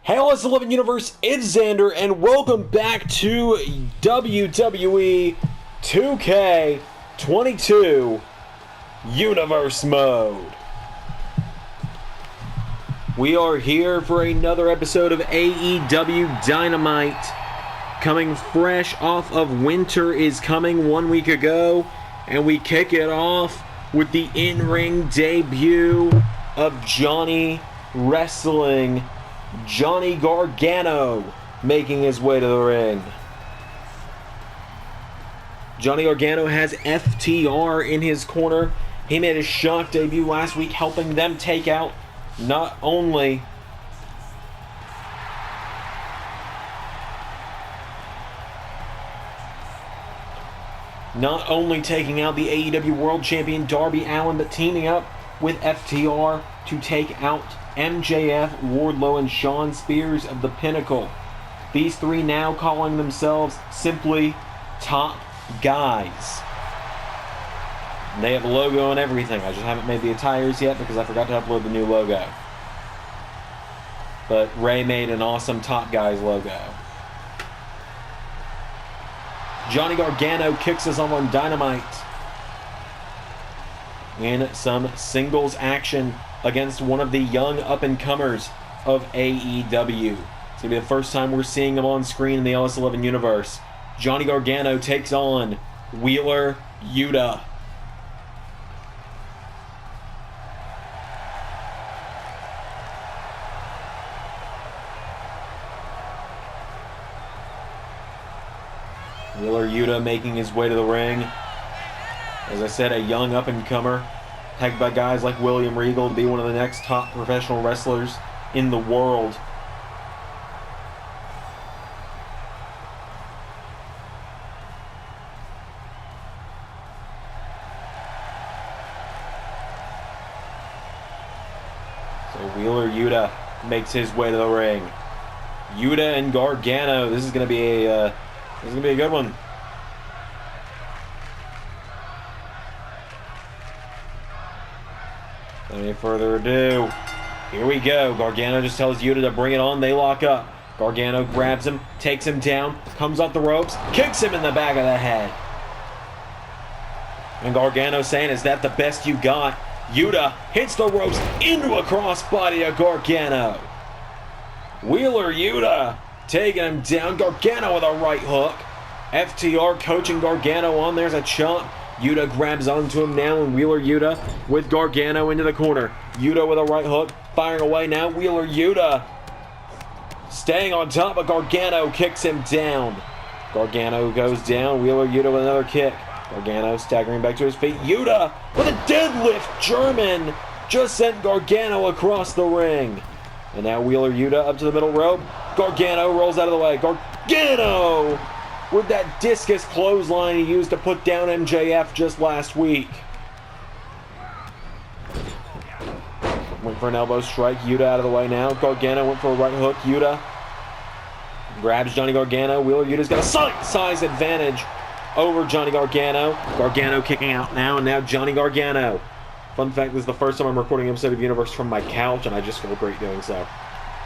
Hey LS11 Universe, it's Xander, and welcome back to WWE 2K22 Universe Mode. We are here for another episode of AEW Dynamite, coming fresh off of Winter is Coming 1 week ago, and we kick it off with the in-ring debut of Johnny Gargano making his way to the ring. Johnny Gargano has FTR in his corner. He made a shock debut last week, helping them take out not only taking out the AEW World Champion Darby Allin, but teaming up with FTR to take out MJF, Wardlow, and Shawn Spears of the Pinnacle. These three now calling themselves simply Top Guys. And they have a logo and everything. I just haven't made the attires yet because I forgot to upload the new logo. But Ray made an awesome Top Guys logo. Johnny Gargano kicks us off on Dynamite in some singles action against one of the young up-and-comers of AEW. It's going to be the first time we're seeing him on screen in the LS11 Universe. Johnny Gargano takes on Wheeler Yuta. Wheeler Yuta making his way to the ring. As I said, a young up-and-comer, tagged by guys like William Regal to be one of the next top professional wrestlers in the world. So Wheeler Yuta makes his way to the ring. Yuta and Gargano. This is going to be a good one. Any further ado, here we go. Gargano just tells Yuta to bring it on. They lock up. Gargano grabs him, takes him down, comes off the ropes, kicks him in the back of the head. And Gargano saying, "Is that the best you got?" Yuta hits the ropes into a crossbody of Gargano. Wheeler Yuta taking him down. Gargano with a right hook. FTR coaching Gargano on. There's a chop. Yuta grabs onto him now, and Wheeler Yuta with Gargano into the corner. Yuta with a right hook, firing away now. Wheeler Yuta staying on top, but Gargano kicks him down. Gargano goes down. Wheeler Yuta with another kick. Gargano staggering back to his feet. Yuta with a deadlift German just sent Gargano across the ring. And now Wheeler Yuta up to the middle rope. Gargano rolls out of the way. Gargano with that discus clothesline he used to put down MJF just last week. Went for an elbow strike. Yuta out of the way now. Gargano went for a right hook. Yuta grabs Johnny Gargano. Wheeler Yuta's got a size advantage over Johnny Gargano. Gargano kicking out now, and now Johnny Gargano. Fun fact, this is the first time I'm recording an episode of Universe from my couch, and I just feel great doing so.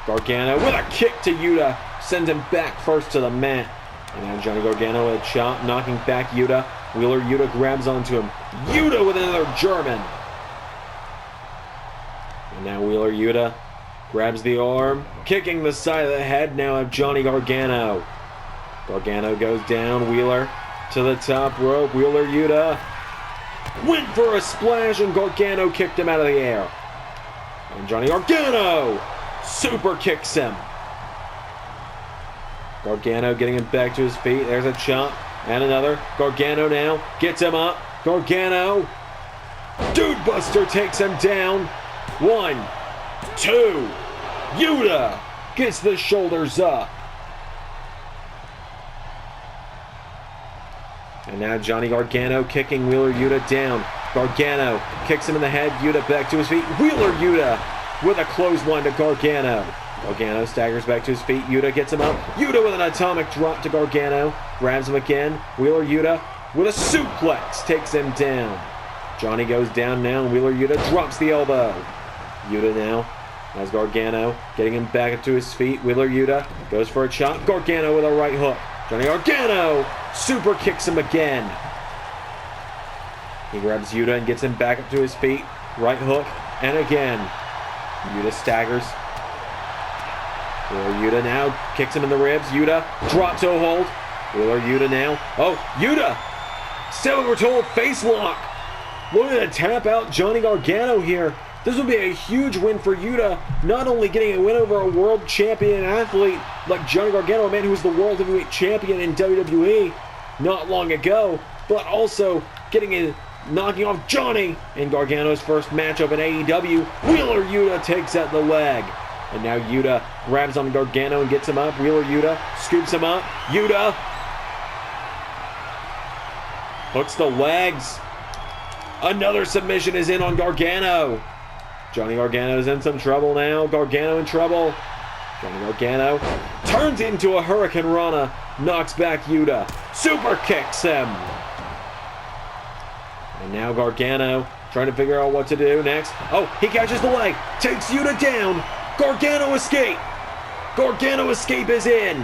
Gargano with a kick to Yuta. Sends him back first to the mat. And now Johnny Gargano with a chop, knocking back Yuta. Wheeler Yuta grabs onto him. Yuta with another German. And now Wheeler Yuta grabs the arm, kicking the side of the head now of Johnny Gargano. Gargano goes down. Wheeler to the top rope. Wheeler Yuta went for a splash, and Gargano kicked him out of the air. And Johnny Gargano super kicks him. Gargano getting him back to his feet. There's a chop and another. Gargano now gets him up. Gargano. Dude Buster takes him down. 1, 2. Yuta gets the shoulders up. And now Johnny Gargano kicking Wheeler Yuta down. Gargano kicks him in the head. Yuta back to his feet. Wheeler Yuta with a clothesline to Gargano. Gargano staggers back to his feet. Yuta gets him up. Yuta with an atomic drop to Gargano. Grabs him again. Wheeler Yuta with a suplex takes him down. Johnny goes down now, and Wheeler Yuta drops the elbow. Yuta now As Gargano getting him back up to his feet. Wheeler Yuta goes for a chop. Gargano with a right hook. Johnny Gargano super kicks him again. He grabs Yuta and gets him back up to his feet. Right hook. And again. Yuta staggers. Wheeler Yuta now kicks him in the ribs. Yuta drop toe hold. Wheeler Yuta now. Oh, Yuta! Still, we're told, face lock. Looking to tap out Johnny Gargano here. This would be a huge win for Yuta. Not only getting a win over a world champion athlete like Johnny Gargano, a man who was the world heavyweight champion in WWE not long ago, but also knocking off Johnny in Gargano's first matchup in AEW. Wheeler Yuta takes out the leg. And now Yuta grabs on Gargano and gets him up. Wheeler Yuta scoops him up. Yuta hooks the legs. Another submission is in on Gargano. Johnny Gargano's in some trouble now. Gargano in trouble. Johnny Gargano turns into a Hurricane Rana. Knocks back Yuta. Super kicks him. And now Gargano trying to figure out what to do next. Oh, he catches the leg. Takes Yuta down. Gargano escape. Gargano escape is in.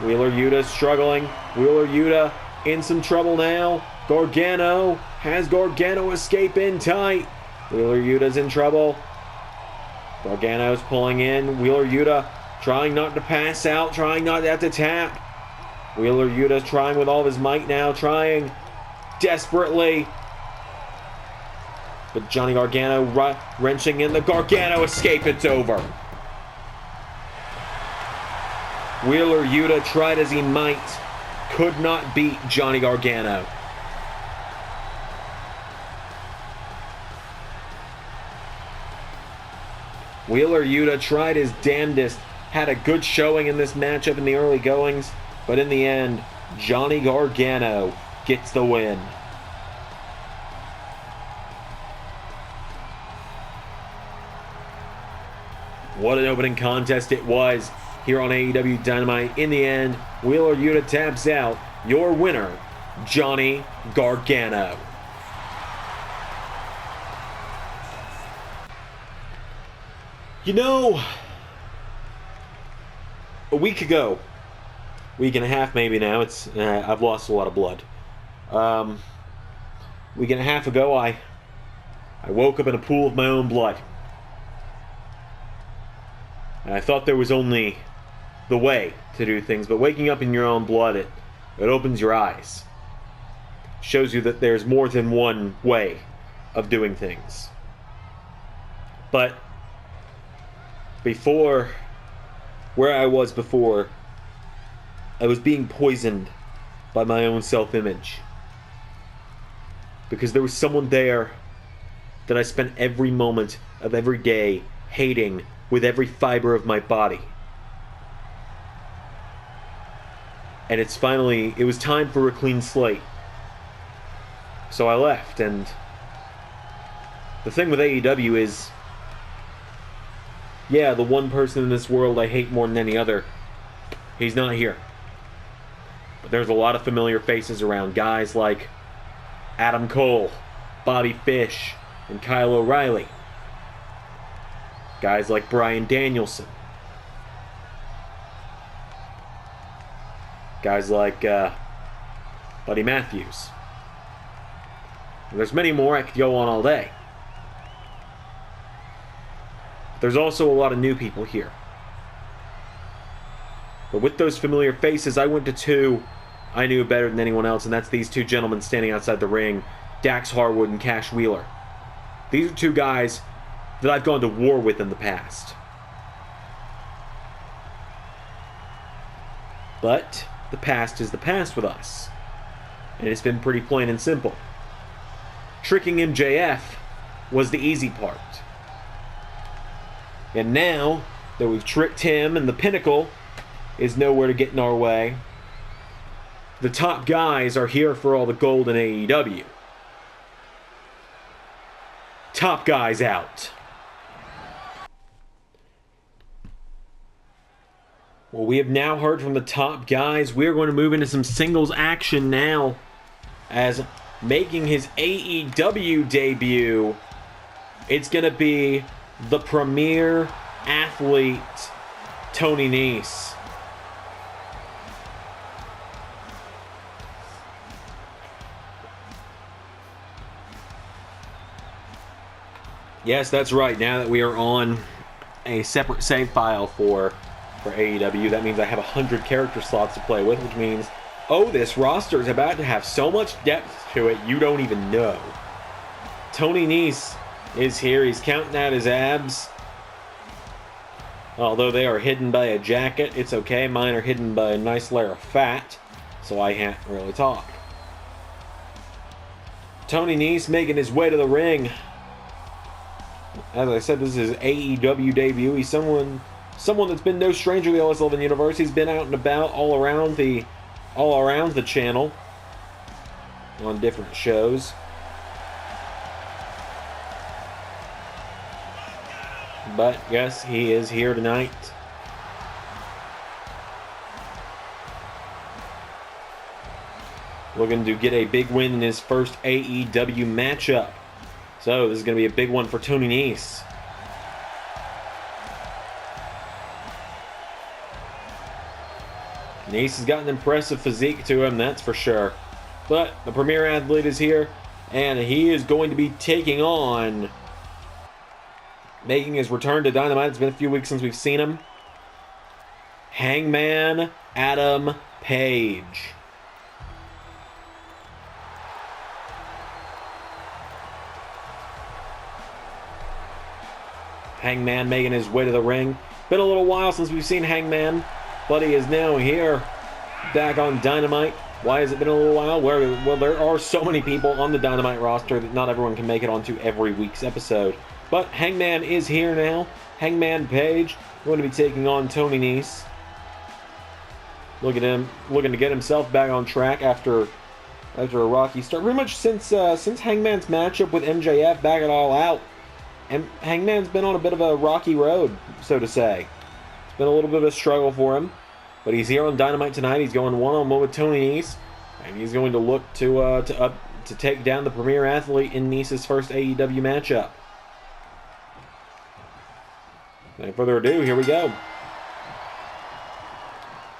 Wheeler Yuta struggling. Wheeler Yuta in some trouble now. Gargano has Gargano escape in tight. Wheeler Yuta's in trouble. Gargano's pulling in. Wheeler Yuta trying not to pass out, trying not to have to tap. Wheeler Yuta's trying with all of his might now, trying desperately. But Johnny Gargano wrenching in the Gargano escape. It's over. Wheeler Yuta tried as he might. Could not beat Johnny Gargano. Wheeler Yuta tried his damnedest, had a good showing in this matchup in the early goings, but in the end, Johnny Gargano gets the win. What an opening contest it was here on AEW Dynamite. In the end, Wheeler Yuta taps out. Your winner, Johnny Gargano. You know, a week ago, week and a half maybe now, I've lost a lot of blood. Week and a half ago, I woke up in a pool of my own blood. And I thought there was only the way to do things, but waking up in your own blood, it opens your eyes. Shows you that there's more than one way of doing things. But before, where I was before, I was being poisoned by my own self-image. Because there was someone there that I spent every moment of every day hating with every fiber of my body. And it was time for a clean slate. So I left, and the thing with AEW is, yeah, the one person in this world I hate more than any other, he's not here. But there's a lot of familiar faces around. Guys like Adam Cole, Bobby Fish, and Kyle O'Reilly. Guys like Bryan Danielson. Guys like Buddy Matthews. And there's many more. I could go on all day. There's also a lot of new people here. But with those familiar faces, I went to two I knew better than anyone else, and that's these two gentlemen standing outside the ring, Dax Harwood and Cash Wheeler. These are two guys that I've gone to war with in the past. But the past is the past with us. And it's been pretty plain and simple. Tricking MJF was the easy part. And now that we've tricked him and the Pinnacle is nowhere to get in our way, the top guys are here for all the gold in AEW. Top guys out. Well, we have now heard from the top guys. We're going to move into some singles action now, as making his AEW debut, it's going to be the premier athlete, Tony Nese. Yes, that's right. Now that we are on a separate save file for AEW, that means I have 100 character slots to play with, which means, oh, this roster is about to have so much depth to it, you don't even know. Tony Nese is here. He's counting out his abs. Although they are hidden by a jacket, it's okay. Mine are hidden by a nice layer of fat, so I can't really talk. Tony Nese making his way to the ring. As I said, this is his AEW debut. He's someone that's been no stranger to the LS11 Universe. He's been out and about all around the channel on different shows. But yes, he is here tonight. Looking to get a big win in his first AEW matchup. So this is going to be a big one for Tony Nese. Nese has got an impressive physique to him, that's for sure. But the premier athlete is here, and he is going to be taking on, making his return to Dynamite. It's been a few weeks since we've seen him, Hangman Adam Page. Hangman making his way to the ring. Been a little while since we've seen Hangman, but he is now here, back on Dynamite. Why has it been a little while? Well, there are so many people on the Dynamite roster that not everyone can make it onto every week's episode. But Hangman is here now. Hangman Page going to be taking on Tony Nese. Look at him, looking to get himself back on track after a rocky start. Pretty much since Hangman's matchup with MJF back at All Out. And Hangman's been on a bit of a rocky road, so to say. It's been a little bit of a struggle for him. But he's here on Dynamite tonight. He's going one-on-one with Tony Nese. And he's going to look to take down the premier athlete in Nese's first AEW matchup. Without further ado, here we go.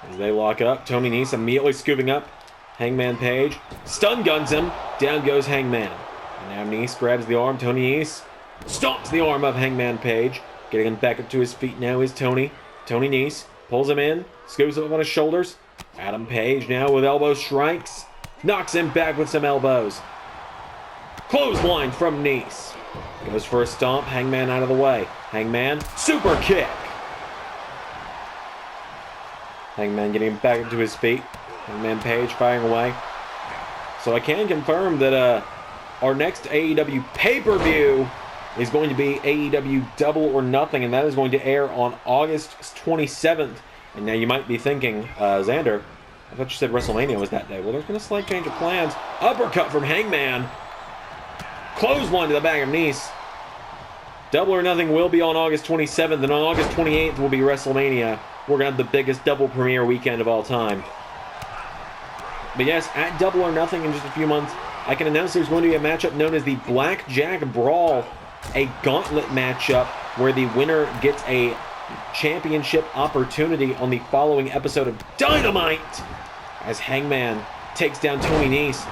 As they lock up, Tony Nese immediately scooping up Hangman Page. Stun guns him. Down goes Hangman. And now Nese grabs the arm. Tony Nese stomps the arm of Hangman Page. Getting him back up to his feet now is Tony. Tony Nese pulls him in, scoops him up on his shoulders. Adam Page now with elbow strikes. Knocks him back with some elbows. Clothesline from Nese. Goes for a stomp. Hangman out of the way. Hangman, super kick. Hangman getting back up to his feet. Hangman Page firing away. So I can confirm that our next AEW pay-per-view is going to be AEW Double or Nothing, and that is going to air on August 27th. And now you might be thinking, Xander, I thought you said WrestleMania was that day. Well, there's been a slight change of plans. Uppercut from Hangman. Clothesline to the back of Nese. Double or Nothing will be on August 27th, and on August 28th will be WrestleMania. We're going to have the biggest double premiere weekend of all time. But yes, at Double or Nothing in just a few months, I can announce there's going to be a matchup known as the Blackjack Brawl, a gauntlet matchup where the winner gets a championship opportunity on the following episode of Dynamite as Hangman takes down Tony Nese.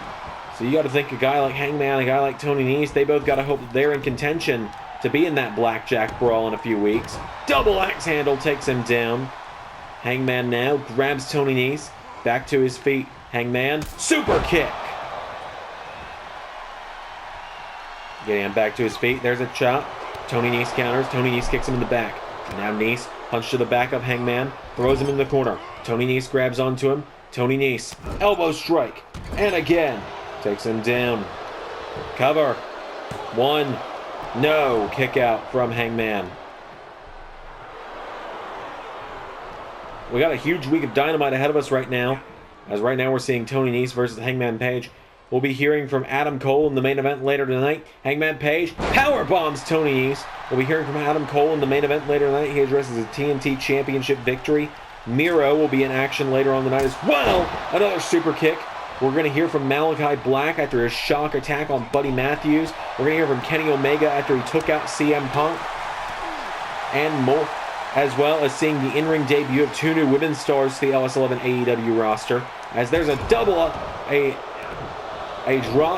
So you got to think a guy like Hangman, a guy like Tony Nese, they both got to hope that they're in contention to be in that Blackjack Brawl in a few weeks. Double axe handle takes him down. Hangman now grabs Tony Nese back to his feet. Hangman, super kick. Getting him back to his feet. There's a chop. Tony Nese counters. Tony Nese kicks him in the back. Now Nese, punch to the back of Hangman. Throws him in the corner. Tony Nese grabs onto him. Tony Nese, elbow strike. And again, takes him down. Cover. One. No. Kick out from Hangman. We got a huge week of Dynamite ahead of us right now. As right now we're seeing Tony Nese versus Hangman Page. We'll be hearing from Adam Cole in the main event later tonight. Hangman Page power bombs Tony Nese. We'll be hearing from Adam Cole in the main event later tonight. He addresses a TNT Championship victory. Miro will be in action later on the night as well. Another super kick. We're going to hear from Malakai Black after his shock attack on Buddy Matthews. We're going to hear from Kenny Omega after he took out CM Punk. and more, as well as seeing the in-ring debut of 2 new women's stars to the LS11 AEW roster, as there's a drop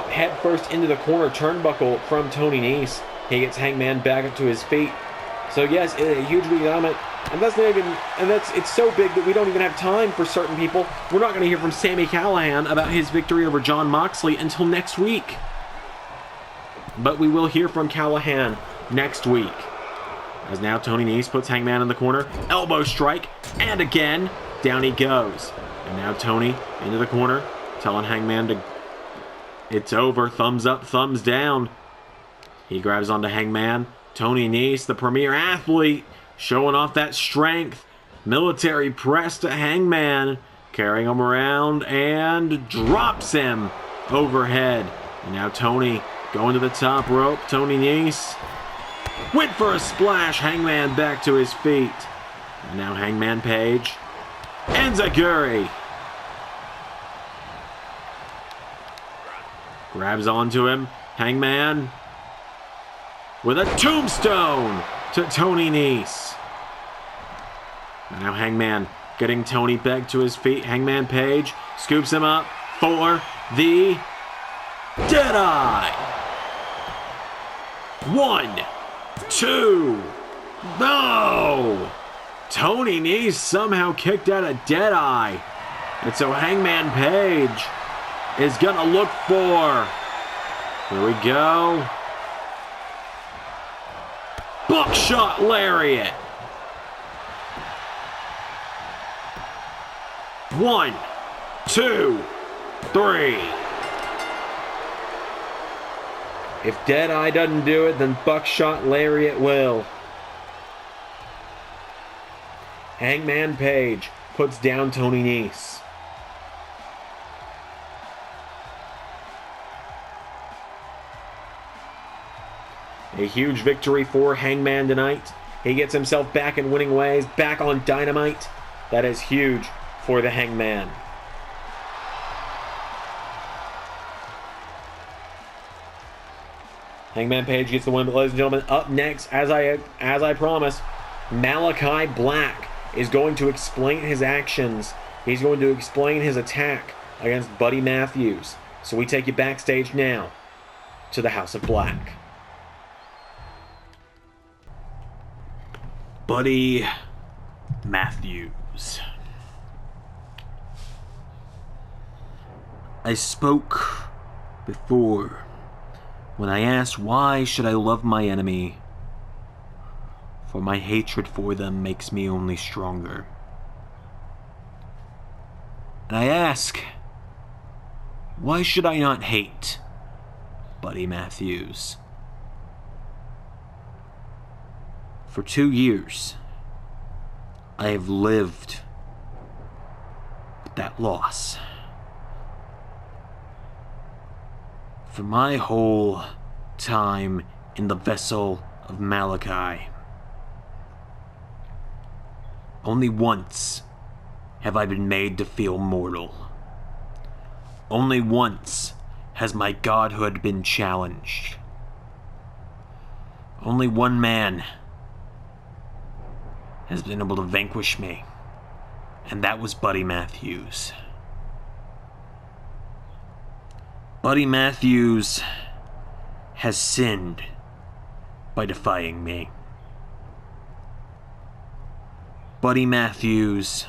headfirst into the corner turnbuckle from Tony Nese. He gets Hangman back up to his feet. So yes, a huge element, and it's so big that we don't even have time for certain people. We're not going to hear from Sami Callihan about his victory over Jon Moxley until next week. But we will hear from Callihan next week. As now Tony Nese puts Hangman in the corner, elbow strike, and again, down he goes. And now Tony into the corner, telling Hangman to, it's over, thumbs up, thumbs down. He grabs onto Hangman. Tony Nese, the premier athlete, showing off that strength. Military press to Hangman, carrying him around and drops him overhead. And now Tony going to the top rope. Tony Nese went for a splash. Hangman back to his feet. And now Hangman Page. Enziguri grabs onto him. Hangman with a tombstone to Tony Nese. And now Hangman getting Tony back to his feet. Hangman Page scoops him up for the Deadeye. 1, 2, no! Tony Nese somehow kicked out a Deadeye. And so Hangman Page is gonna look for, here we go, buckshot lariat. 1, 2, 3. If Deadeye doesn't do it, then buckshot lariat will. Hangman Page puts down Tony Nese. A huge victory for Hangman tonight. He gets himself back in winning ways, back on Dynamite. That is huge for the Hangman. Hangman Page gets the win, but ladies and gentlemen, up next, as I promised, Malakai Black is going to explain his actions. He's going to explain his attack against Buddy Matthews. So we take you backstage now to the House of Black. Buddy Matthews. I spoke before when I asked why should I love my enemy, for my hatred for them makes me only stronger. And I ask, why should I not hate Buddy Matthews? For 2 years, I have lived with that loss. For my whole time in the vessel of Malakai, only once have I been made to feel mortal. Only once has my godhood been challenged. Only one man has been able to vanquish me, and that was Buddy Matthews. Buddy Matthews has sinned by defying me. Buddy Matthews.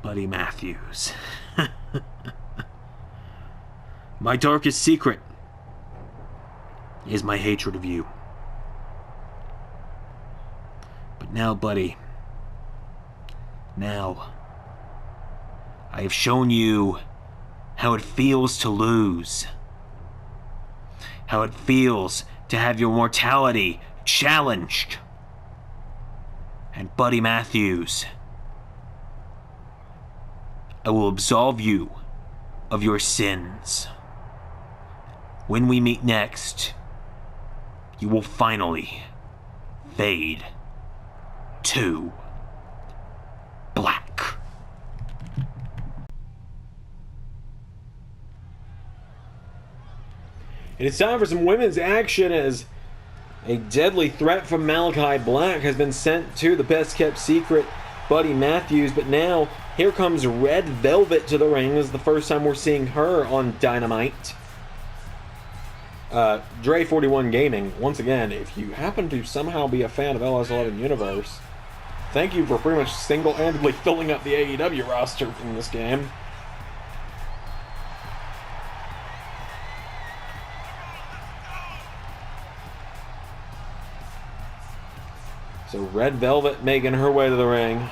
Buddy Matthews. My darkest secret is my hatred of you. But now, Buddy, now I have shown you how it feels to lose. How it feels to have your mortality challenged. And Buddy Matthews, I will absolve you of your sins. When we meet next, you will finally fade to black. It's time for some women's action as A deadly threat from Malakai Black has been sent to the best-kept secret, Buddy Matthews, but now here comes Red Velvet to the ring. This is the first time we're seeing her on Dynamite. Dre41 Gaming, once again, if you happen to somehow be a fan of LS11 Universe, thank you for pretty much single-handedly filling up the AEW roster in this game. So Red Velvet making her way to the ring.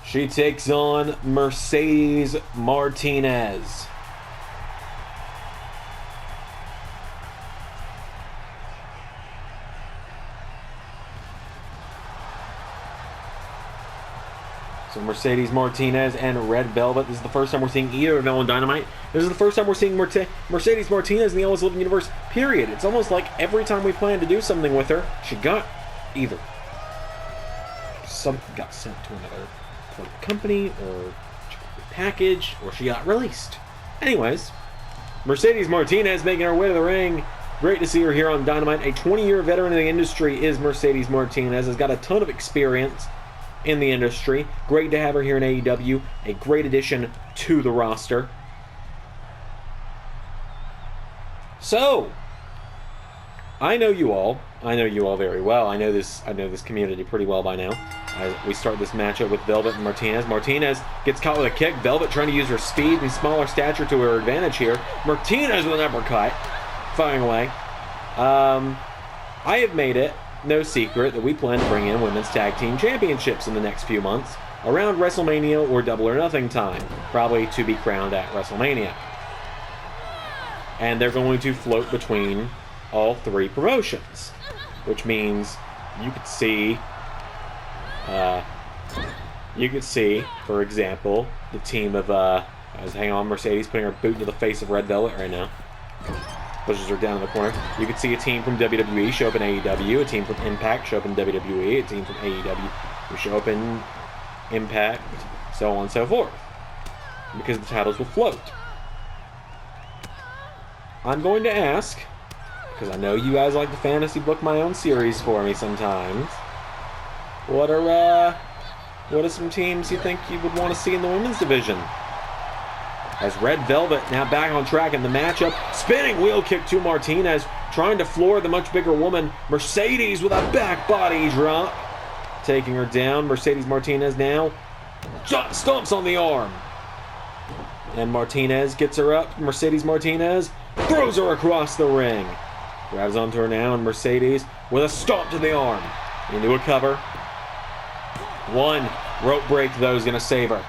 She takes on Mercedes Martinez. So Mercedes Martinez and Red Velvet. This is the first time we're seeing either of them on Dynamite. This is the first time we're seeing Mercedes Martinez in the LS11 Universe, period. It's almost like every time we plan to do something with her, she got either something got sent to another company, or package, or she got released. Anyways, Mercedes Martinez making her way to the ring. Great to see her here on Dynamite. A 20-year veteran in the industry is Mercedes Martinez. Has got a ton of experience in the industry. Great to have her here in AEW. A great addition to the roster. So, I know you all. I know you all very well. I know this community pretty well by now. We start this matchup with Velvet and Martinez. Martinez gets caught with a kick. Velvet trying to use her speed and smaller stature to her advantage here. Martinez with an uppercut. Firing away. I have made it no secret that we plan to bring in Women's Tag Team Championships in the next few months, around WrestleMania or Double or Nothing time, probably to be crowned at WrestleMania. And they're going to float between all three promotions, which means you could see, for example, the team of, hang on, Mercedes putting her boot into the face of Red Velvet right now. Pushes her down in the corner. You could see a team from WWE show up in AEW, a team from Impact show up in WWE, a team from AEW who show up in Impact, so on and so forth. Because the titles will float. I'm going to ask, because I know you guys like to fantasy book my own series for me sometimes, what are some teams you think you would want to see in the women's division? As Red Velvet now back on track in the matchup. Spinning wheel kick to Martinez. Trying to floor the much bigger woman. Mercedes with a back body drop. Taking her down. Mercedes Martinez now stomps on the arm. And Martinez gets her up. Mercedes Martinez throws her across the ring. Grabs onto her now, and Mercedes with a stomp to the arm. Into a cover. One rope break, though, is going to save her.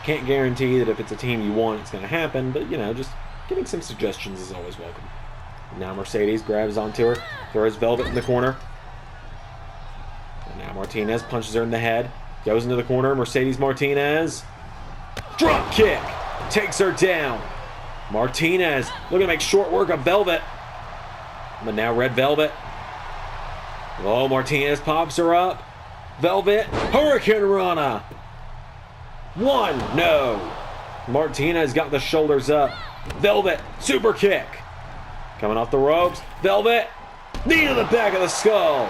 Can't guarantee that if it's a team you want, it's going to happen, but, you know, just giving some suggestions is always welcome. Now Mercedes grabs onto her, throws Velvet in the corner. And now Martinez punches her in the head, goes into the corner. Mercedes Martinez, drop kick, takes her down. Martinez looking to make short work of Velvet. But now Red Velvet. Oh, Martinez pops her up. Velvet, Hurricane Rana. One, no. Martinez got the shoulders up. Velvet, super kick. Coming off the ropes. Velvet, knee to the back of the skull.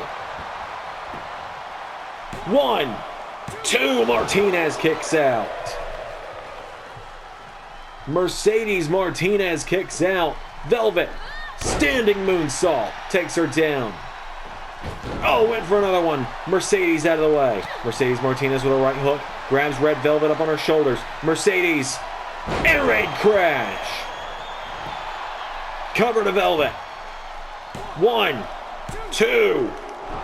1, 2, Martinez kicks out. Mercedes Martinez kicks out. Velvet, standing moonsault, takes her down. Oh, went for another one. Mercedes out of the way. Mercedes Martinez with a right hook. Grabs Red Velvet up on her shoulders. Mercedes, air raid crash. Cover to Velvet. 1, 2,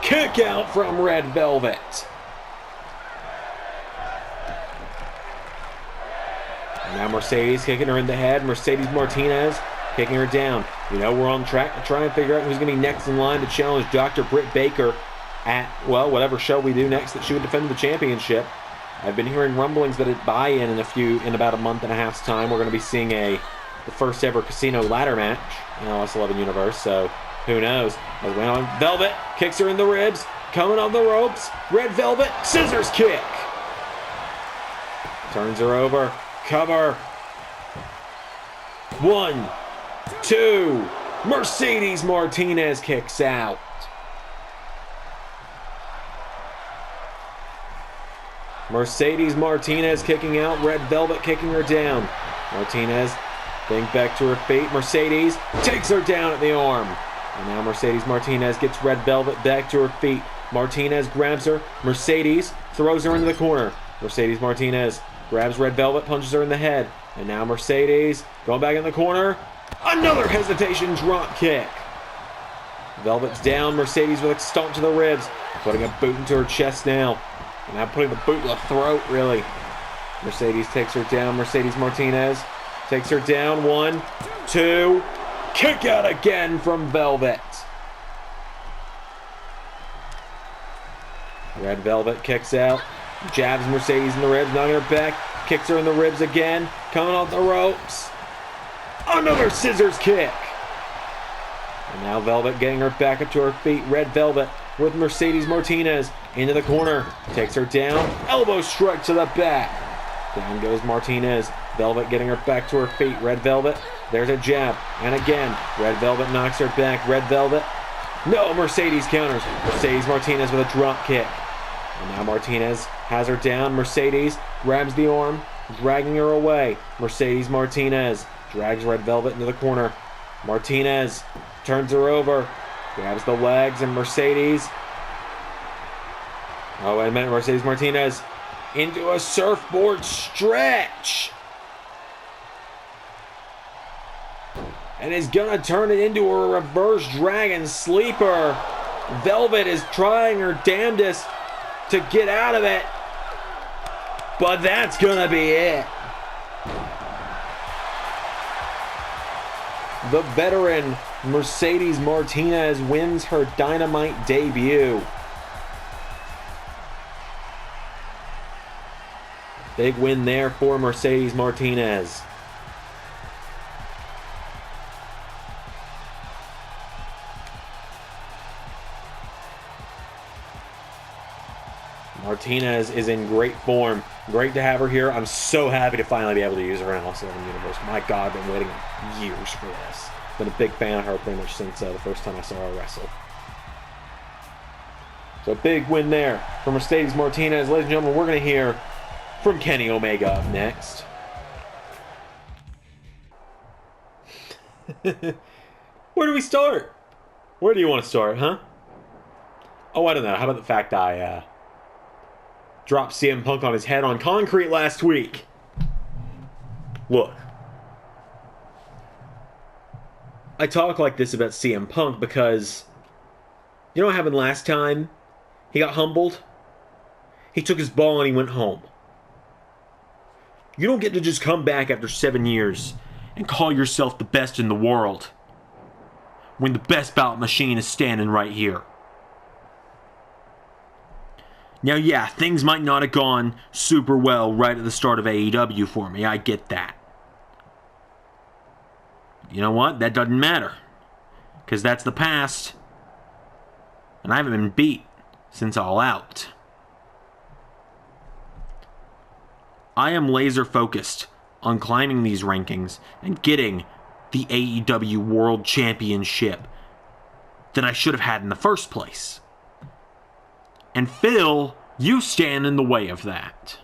kick out from Red Velvet. Now Mercedes kicking her in the head. Mercedes Martinez kicking her down. You know, we're on track to try and figure out who's going to be next in line to challenge Dr. Britt Baker at, well, whatever show we do next that she would defend the championship. I've been hearing rumblings that at Buy-In in about a month and a half's time, we're going to be seeing a the first ever casino ladder match in LS11 Universe, so who knows. As went on, Velvet kicks her in the ribs, coming on the ropes. Red Velvet, scissors kick. Turns her over, cover. 1, 2, Mercedes Martinez kicks out. Mercedes Martinez kicking out, Red Velvet kicking her down. Martinez getting back to her feet. Mercedes takes her down at the arm. And now Mercedes Martinez gets Red Velvet back to her feet. Martinez grabs her. Mercedes throws her into the corner. Mercedes Martinez grabs Red Velvet, punches her in the head. And now Mercedes going back in the corner. Another hesitation drop kick. Velvet's down. Mercedes with a stomp to the ribs. Putting a boot into her chest now. And now putting the boot to the throat, really. Mercedes takes her down. Mercedes Martinez takes her down. 1, 2. Kick out again from Velvet. Red Velvet kicks out. Jabs Mercedes in the ribs, knocking her back. Kicks her in the ribs again. Coming off the ropes. Another scissors kick. And now Velvet getting her back up to her feet. Red Velvet with Mercedes Martinez into the corner. Takes her down. Elbow strike to the back. Down goes Martinez. Velvet getting her back to her feet. Red Velvet. There's a jab. And again. Red Velvet knocks her back. Red Velvet. No, Mercedes counters. Mercedes Martinez with a drop kick. And now Martinez has her down. Mercedes grabs the arm, dragging her away. Mercedes Martinez drags Red Velvet into the corner. Martinez turns her over, grabs the legs, and Mercedes. Oh, wait a minute. Mercedes Martinez into a surfboard stretch. And is going to turn it into a reverse dragon sleeper. Velvet is trying her damnedest to get out of it. But that's going to be it. The veteran Mercedes Martinez wins her Dynamite debut. Big win there for Mercedes Martinez. Martinez is in great form. Great to have her here. I'm so happy to finally be able to use her in LS11 Universe. My God, I've been waiting years for this. Been a big fan of her pretty much since the first time I saw her wrestle. So a big win there for Mercedes Martinez. Ladies and gentlemen, we're going to hear from Kenny Omega up next. Where do we start? Where do you want to start, huh? Oh, I don't know. How about the fact I dropped CM Punk on his head on concrete last week? Look. I talk like this about CM Punk because you know what happened last time he got humbled? He took his ball and he went home. You don't get to just come back after 7 years and call yourself the best in the world when the best bout machine is standing right here. Now, yeah, things might not have gone super well right at the start of AEW for me. I get that. You know what? That doesn't matter. Because that's the past. And I haven't been beat since All Out. I am laser focused on climbing these rankings and getting the AEW World Championship that I should have had in the first place. And Phil, you stand in the way of that.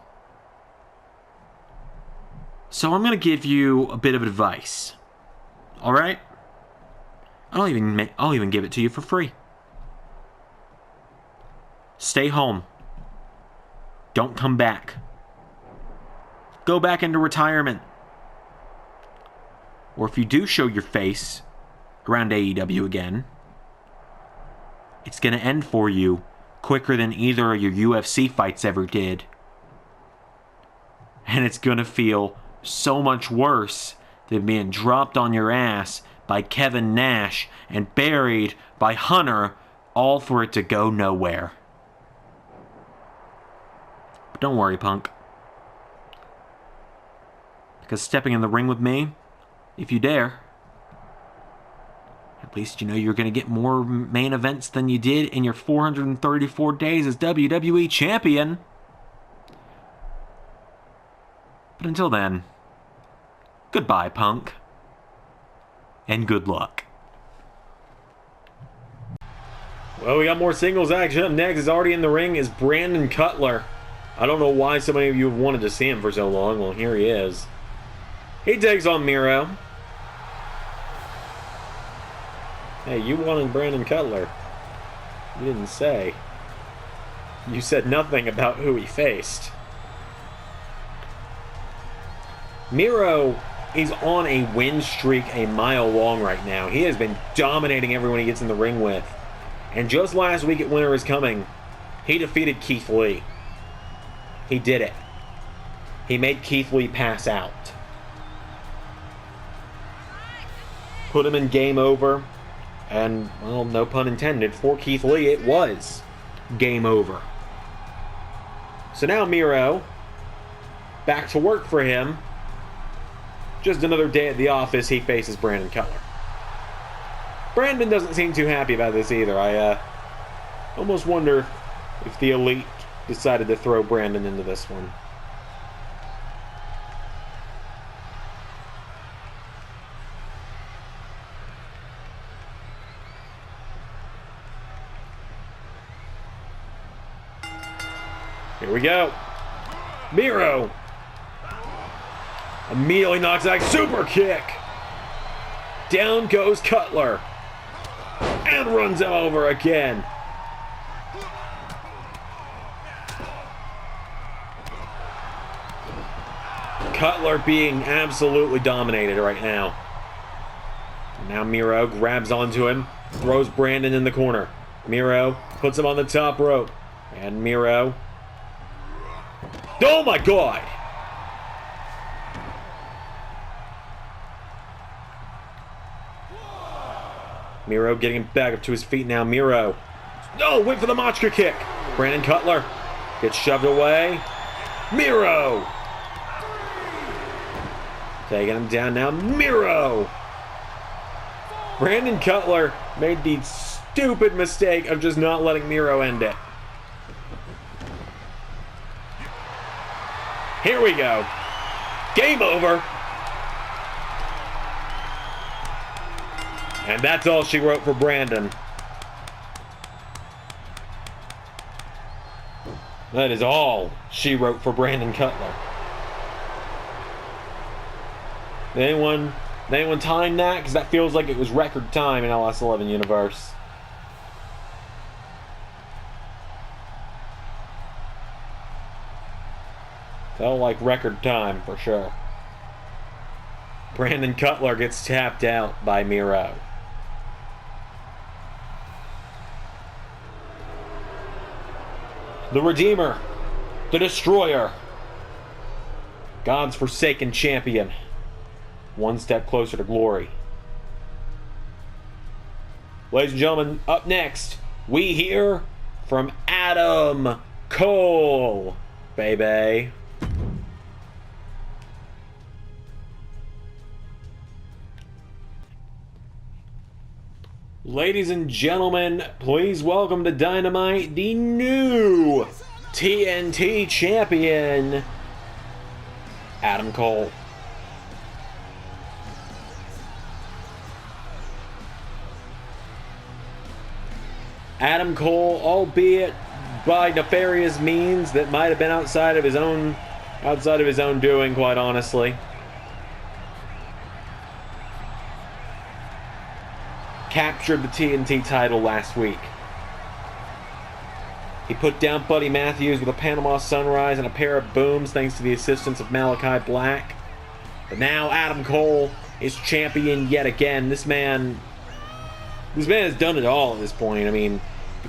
So I'm going to give you a bit of advice. All right? I'll even give it to you for free. Stay home. Don't come back. Go back into retirement. Or if you do show your face around AEW again, it's going to end for you quicker than either of your UFC fights ever did. And it's going to feel so much worse than being dropped on your ass by Kevin Nash and buried by Hunter, all for it to go nowhere. But don't worry, Punk. Because stepping in the ring with me if you dare. At least you know you're going to get more main events than you did in your 434 days as WWE Champion. But until then, goodbye, Punk. And good luck. Well, we got more singles action. Up next is already in the ring is Brandon Cutler. I don't know why so many of you have wanted to see him for so long. Well, here he is. He takes on Miro. Hey, you wanted Brandon Cutler. You didn't say. You said nothing about who he faced. Miro is on a win streak a mile long right now. He has been dominating everyone he gets in the ring with. And just last week at Winter is Coming, he defeated Keith Lee. He did it. He made Keith Lee pass out. Put him in game over. And, well, no pun intended, for Keith Lee, it was game over. So now Miro, back to work for him. Just another day at the office, he faces Brandon Cutler. Brandon doesn't seem too happy about this either. I almost wonder if the Elite decided to throw Brandon into this one. Here we go. Miro immediately knocks out super kick. Down goes Cutler. And runs him over again. Cutler being absolutely dominated right now. Now Miro grabs onto him. Throws Brandon in the corner. Miro puts him on the top rope. And Miro... Oh my God! Miro getting back up to his feet now. Miro. Oh, went for the monster kick. Brandon Cutler gets shoved away. Miro. Taking him down now. Miro. Brandon Cutler made the stupid mistake of just not letting Miro end it. Here we go. Game over. And that's all she wrote for Brandon. That is all she wrote for Brandon Cutler. Did anyone time that? Because that feels like it was record time in LS11 Universe. Felt like record time for sure. Brandon Cutler gets tapped out by Miro. The Redeemer, the Destroyer, God's forsaken champion, one step closer to glory. Ladies and gentlemen, up next, we hear from Adam Cole, baby. Ladies and gentlemen, please welcome to Dynamite the new TNT Champion, Adam Cole. Adam Cole, albeit by nefarious means that might have been outside of his own doing, quite honestly. Captured the TNT title last week. He put down Buddy Matthews with a Panama Sunrise and a pair of booms thanks to the assistance of Malakai Black. But now Adam Cole is champion yet again. This man has done it all at this point. I mean,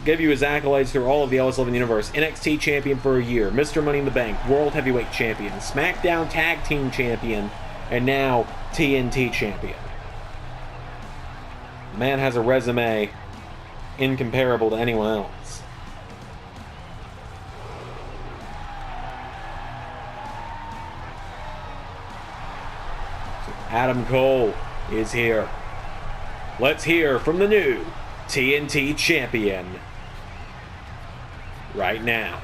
give you his accolades through all of the LS11 Universe. NXT champion for a year, Mr. Money in the Bank, World Heavyweight Champion, SmackDown Tag Team Champion, and now TNT Champion. The man has a resume incomparable to anyone else. So Adam Cole is here. Let's hear from the new TNT Champion right now.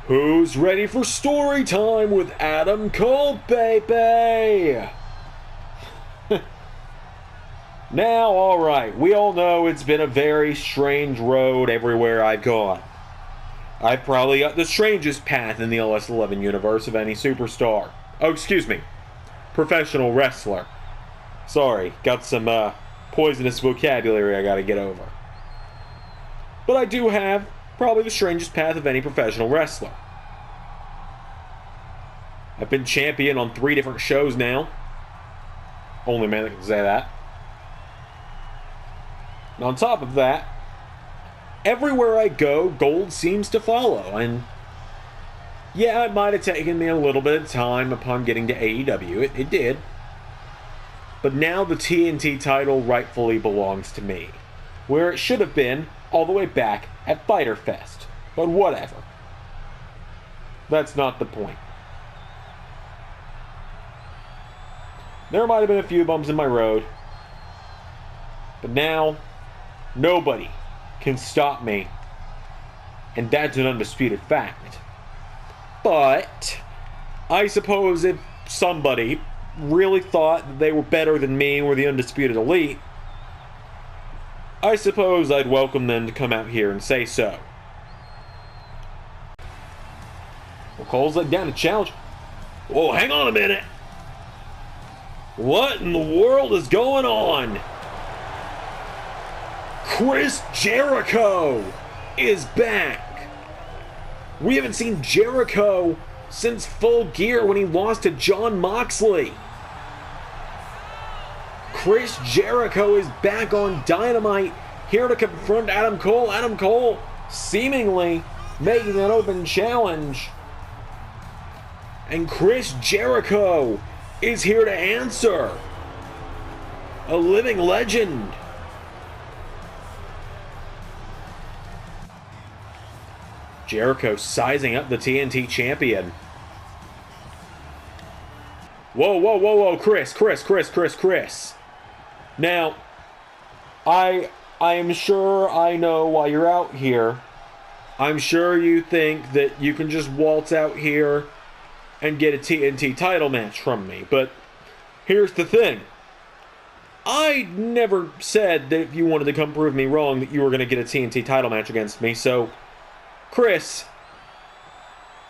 Who's ready for story time with Adam Cole, baby? Now, alright, we all know it's been a very strange road everywhere I've gone. I've probably got the strangest path in the LS11 universe of any superstar. Oh, excuse me. Professional wrestler. Sorry, got some poisonous vocabulary I gotta get over. But I do have probably the strangest path of any professional wrestler. I've been champion on 3 different shows now. Only man that can say that. And on top of that, everywhere I go, gold seems to follow. And yeah, it might have taken me a little bit of time upon getting to AEW. It did. But now the TNT title rightfully belongs to me. Where it should have been all the way back at Fyter Fest. But whatever. That's not the point. There might have been a few bumps in my road. But now, nobody can stop me. And that's an undisputed fact. But I suppose if somebody really thought that they were better than me and were the undisputed elite, I suppose I'd welcome them to come out here and say so. Well, Cole's let down a challenge. Whoa, hang on a minute. What in the world is going on? Chris Jericho is back. We haven't seen Jericho since Full Gear when he lost to Jon Moxley. Chris Jericho is back on Dynamite, here to confront Adam Cole. Adam Cole seemingly making an open challenge. And Chris Jericho is here to answer. A living legend. Jericho sizing up the TNT Champion. Whoa, Chris. Now, I am sure I know why you're out here. I'm sure you think that you can just waltz out here and get a TNT title match from me. But here's the thing. I never said that if you wanted to come prove me wrong that you were going to get a TNT title match against me. So, Chris,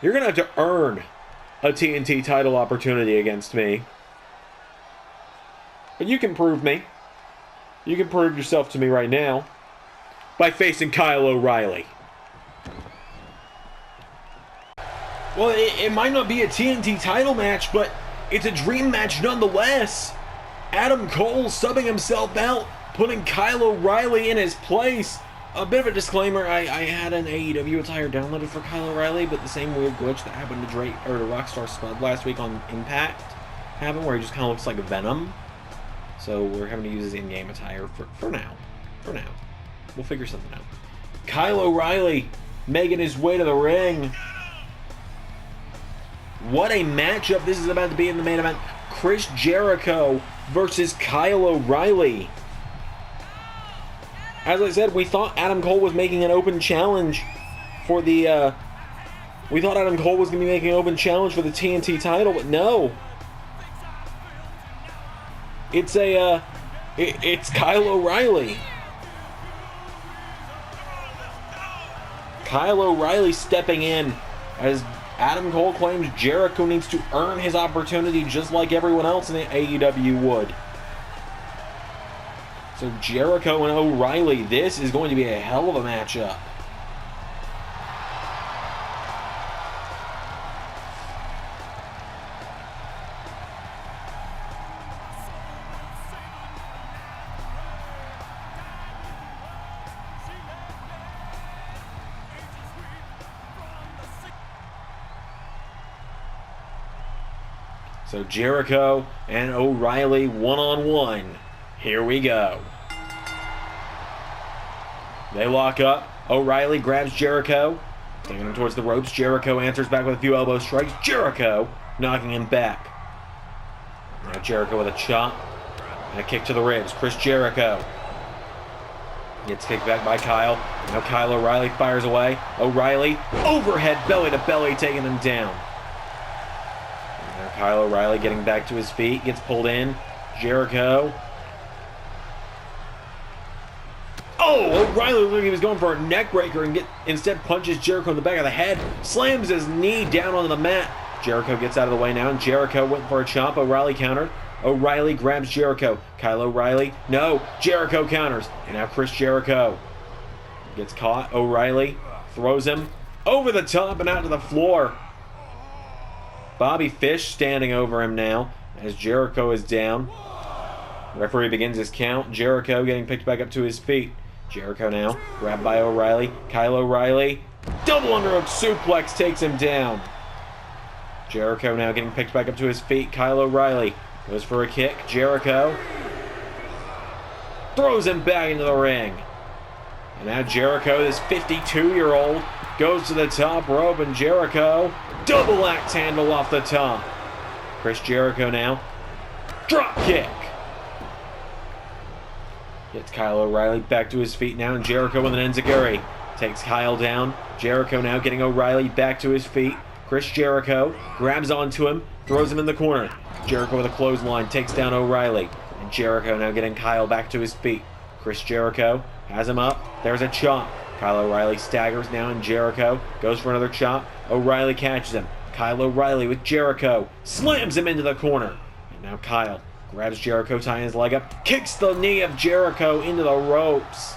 you're going to have to earn a TNT title opportunity against me. But you can prove me. You can prove yourself to me right now by facing Kyle O'Reilly. Well, it might not be a TNT title match, but it's a dream match nonetheless. Adam Cole subbing himself out, putting Kyle O'Reilly in his place. A bit of a disclaimer, I had an AEW attire downloaded for Kyle O'Reilly, but the same weird glitch that happened to Drake or to Rockstar Spud last week on Impact happened, where he just kind of looks like Venom. So we're having to use his in-game attire for now. For now. We'll figure something out. Kyle O'Reilly making his way to the ring. What a matchup this is about to be in the main event. Chris Jericho versus Kyle O'Reilly. As I said, we thought Adam Cole was making an open challenge for the, we thought Adam Cole was going to be making an open challenge for the TNT title, but no. It's it's Kyle O'Reilly. Kyle O'Reilly stepping in as Adam Cole claims Jericho needs to earn his opportunity just like everyone else in the AEW would. So Jericho and O'Reilly, this is going to be a hell of a matchup. So Jericho and O'Reilly one-on-one. Here we go. They lock up. O'Reilly grabs Jericho, taking him towards the ropes. Jericho answers back with a few elbow strikes. Jericho knocking him back. Now Jericho with a chop and a kick to the ribs. Chris Jericho gets kicked back by Kyle. Now Kyle O'Reilly fires away. O'Reilly, overhead belly to belly, taking him down. Now Kyle O'Reilly getting back to his feet, gets pulled in. Jericho. Oh, O'Reilly looked like he was going for a neck breaker and instead punches Jericho in the back of the head. Slams his knee down onto the mat. Jericho gets out of the way now, and Jericho went for a chop. O'Reilly countered. O'Reilly grabs Jericho. Kyle O'Reilly. No. Jericho counters. And now Chris Jericho gets caught. O'Reilly throws him over the top and out to the floor. Bobby Fish standing over him now as Jericho is down. Referee begins his count. Jericho getting picked back up to his feet. Jericho now grabbed by O'Reilly. Kyle O'Reilly. Double underhook suplex takes him down. Jericho now getting picked back up to his feet. Kyle O'Reilly goes for a kick. Jericho throws him back into the ring. And now Jericho, this 52-year-old, goes to the top rope, and Jericho double axe handle off the top. Chris Jericho now. Drop kick. Gets Kyle O'Reilly back to his feet now, and Jericho with an enziguri. Takes Kyle down. Jericho now getting O'Reilly back to his feet. Chris Jericho grabs onto him, throws him in the corner. Jericho with a clothesline takes down O'Reilly. And Jericho now getting Kyle back to his feet. Chris Jericho has him up. There's a chop. Kyle O'Reilly staggers now, and Jericho goes for another chop. O'Reilly catches him. Kyle O'Reilly with Jericho slams him into the corner. And now Kyle grabs Jericho, tying his leg up, kicks the knee of Jericho into the ropes.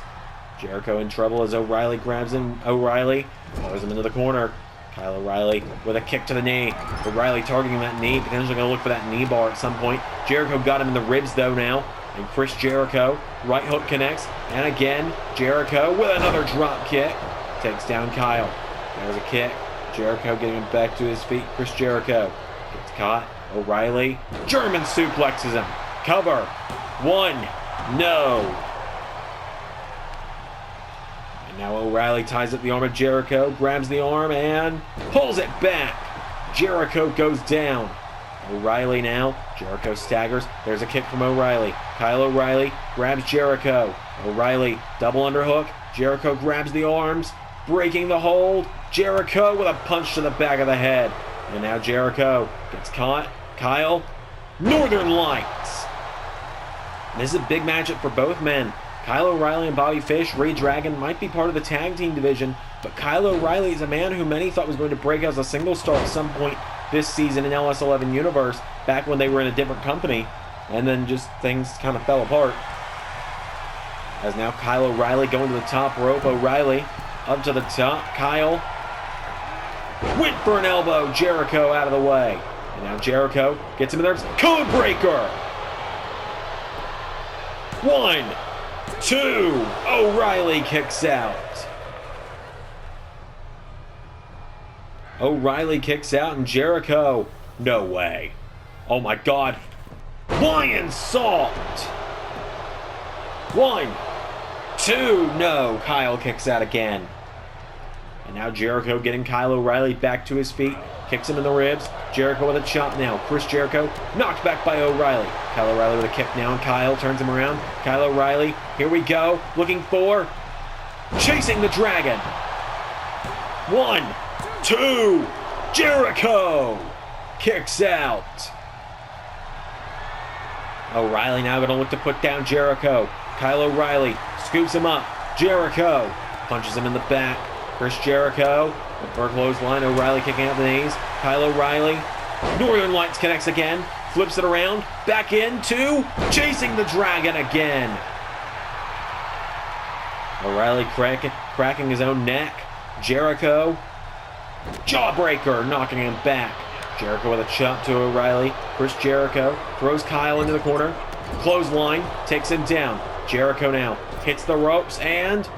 Jericho in trouble as O'Reilly grabs him. O'Reilly throws him into the corner. Kyle O'Reilly with a kick to the knee. O'Reilly targeting that knee, potentially going to look for that knee bar at some point. Jericho got him in the ribs though now. And Chris Jericho, right hook connects. And again, Jericho with another drop kick. Takes down Kyle. There's a kick. Jericho getting him back to his feet. Chris Jericho gets caught. O'Reilly German suplexes him. Cover. One. No. And now O'Reilly ties up the arm of Jericho, grabs the arm and pulls it back. Jericho goes down. O'Reilly now. Jericho staggers. There's a kick from O'Reilly. Kyle O'Reilly grabs Jericho. O'Reilly double underhook. Jericho grabs the arms, breaking the hold. Jericho with a punch to the back of the head. And now Jericho gets caught. Kyle, Northern Lights. This is a big matchup for both men. Kyle O'Reilly and Bobby Fish, Ray Dragon, might be part of the tag team division, but Kyle O'Reilly is a man who many thought was going to break as a single star at some point this season in LS11 Universe, back when they were in a different company, and then just things kind of fell apart. As now Kyle O'Reilly going to the top rope. O'Reilly up to the top. Kyle went for an elbow. Jericho out of the way. And now Jericho gets him in there. Code breaker. 1, 2. O'Reilly kicks out. O'Reilly kicks out, and Jericho, no way. Oh my God. Lion salt. 1, 2. No. Kyle kicks out again. And now Jericho getting Kyle O'Reilly back to his feet. Kicks him in the ribs. Jericho with a chop now. Chris Jericho knocked back by O'Reilly. Kyle O'Reilly with a kick now, and Kyle turns him around. Kyle O'Reilly, here we go. Looking for chasing the dragon. 1, 2. Jericho kicks out. O'Reilly now going to look to put down Jericho. Kyle O'Reilly scoops him up. Jericho punches him in the back. Chris Jericho for a clothesline. O'Reilly kicking out the knees. Kyle O'Reilly. Northern Lights connects again. Flips it around. Back into chasing the dragon again. O'Reilly cracking his own neck. Jericho. Jawbreaker knocking him back. Jericho with a chop to O'Reilly. Chris Jericho throws Kyle into the corner. Clothesline takes him down. Jericho now hits the ropes and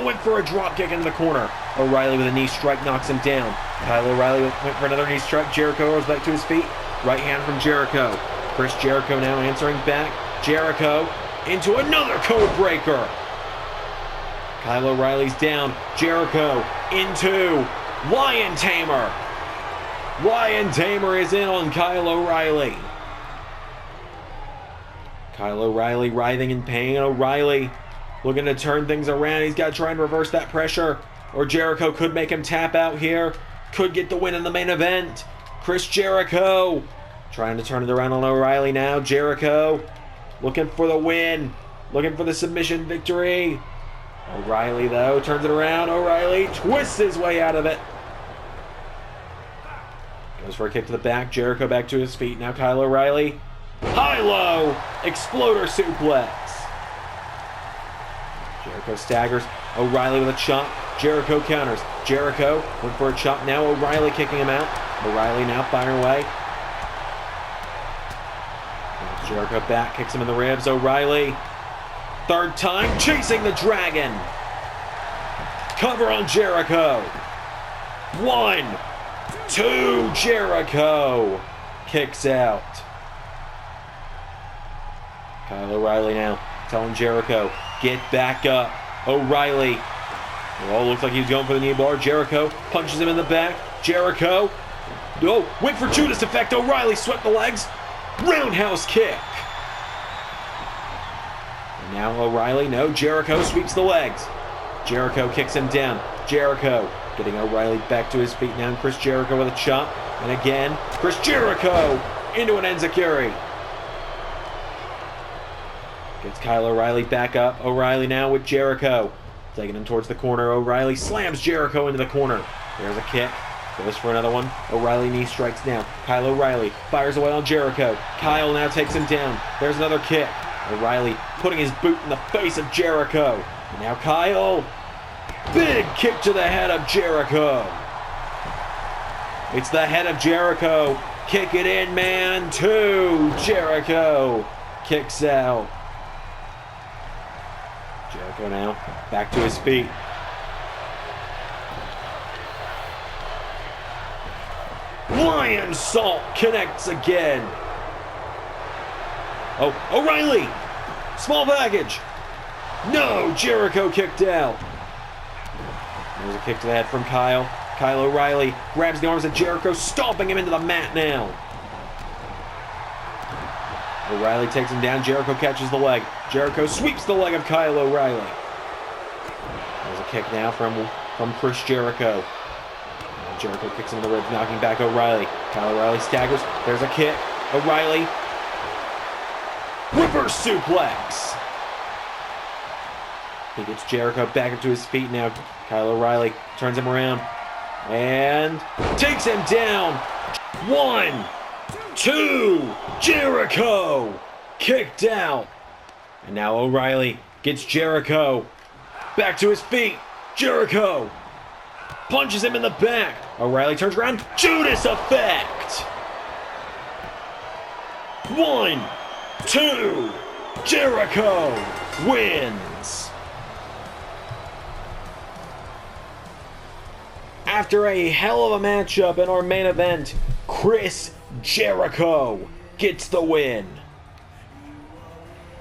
went for a drop kick into the corner. O'Reilly with a knee strike knocks him down. Kyle O'Reilly went for another knee strike. Jericho rolls back to his feet. Right hand from Jericho. Chris Jericho now answering back. Jericho into another code breaker. Kyle O'Reilly's down. Jericho into Lion Tamer. Lion Tamer is in on Kyle O'Reilly. Kyle O'Reilly writhing in pain. O'Reilly looking to turn things around. He's got to try and reverse that pressure, or Jericho could make him tap out here. Could get the win in the main event. Chris Jericho trying to turn it around on O'Reilly now. Jericho looking for the win. Looking for the submission victory. O'Reilly, though, turns it around. O'Reilly twists his way out of it. Goes for a kick to the back. Jericho back to his feet. Now Kyle O'Reilly. High-low exploder suplex. Jericho staggers. O'Reilly with a chop. Jericho counters. Jericho went for a chop. Now O'Reilly kicking him out. O'Reilly now firing away. Jericho back, kicks him in the ribs. O'Reilly, third time, chasing the dragon. Cover on Jericho. 1, 2, Jericho kicks out. Kyle O'Reilly now telling Jericho, get back up. O'Reilly, oh, looks like he's going for the knee bar. Jericho punches him in the back. Jericho, oh, went for Judas effect. O'Reilly swept the legs. Roundhouse kick. And now O'Reilly, no, Jericho sweeps the legs. Jericho kicks him down. Jericho getting O'Reilly back to his feet now. Chris Jericho with a chop. And again, Chris Jericho into an enziguri. Gets Kyle O'Reilly back up. O'Reilly now with Jericho. Taking him towards the corner. O'Reilly slams Jericho into the corner. There's a kick. Goes for another one. O'Reilly knee strikes now. Kyle O'Reilly fires away on Jericho. Kyle now takes him down. There's another kick. O'Reilly putting his boot in the face of Jericho. And now Kyle. Big kick to the head of Jericho. It's the head of Jericho. Kick it in, man. 2. Jericho kicks out. Jericho now back to his feet. Lion Salt connects again. Oh, O'Reilly! Small package! No, Jericho kicked out. There's a kick to the head from Kyle. Kyle O'Reilly grabs the arms of Jericho, stomping him into the mat now. O'Reilly takes him down. Jericho catches the leg. Jericho sweeps the leg of Kyle O'Reilly. There's a kick now from Chris Jericho. Jericho kicks him in the ribs, knocking back O'Reilly. Kyle O'Reilly staggers. There's a kick. O'Reilly. Reverse suplex. He gets Jericho back up to his feet now. Kyle O'Reilly turns him around and takes him down. 1, 2, Jericho kicked out. And now O'Reilly gets Jericho back to his feet. Jericho punches him in the back. O'Reilly turns around. Judas effect. 1, 2, Jericho wins. After a hell of a matchup in our main event, Chris Jericho gets the win.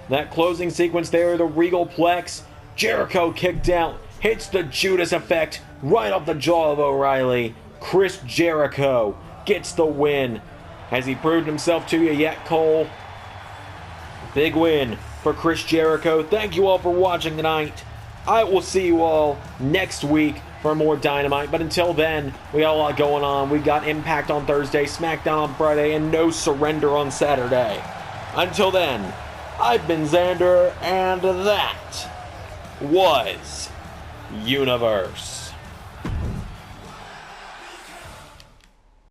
That closing sequence there, the Regal Plex, Jericho kicked out, hits the Judas effect right off the jaw of O'Reilly. Chris Jericho gets the win. Has he proved himself to you yet, Cole? Big win for Chris Jericho. Thank you all for watching tonight. I will see you all next week for more Dynamite. But until then, we got a lot going on. We got Impact on Thursday, SmackDown on Friday, and No Surrender on Saturday. Until then, I've been Xander, and that was Universe.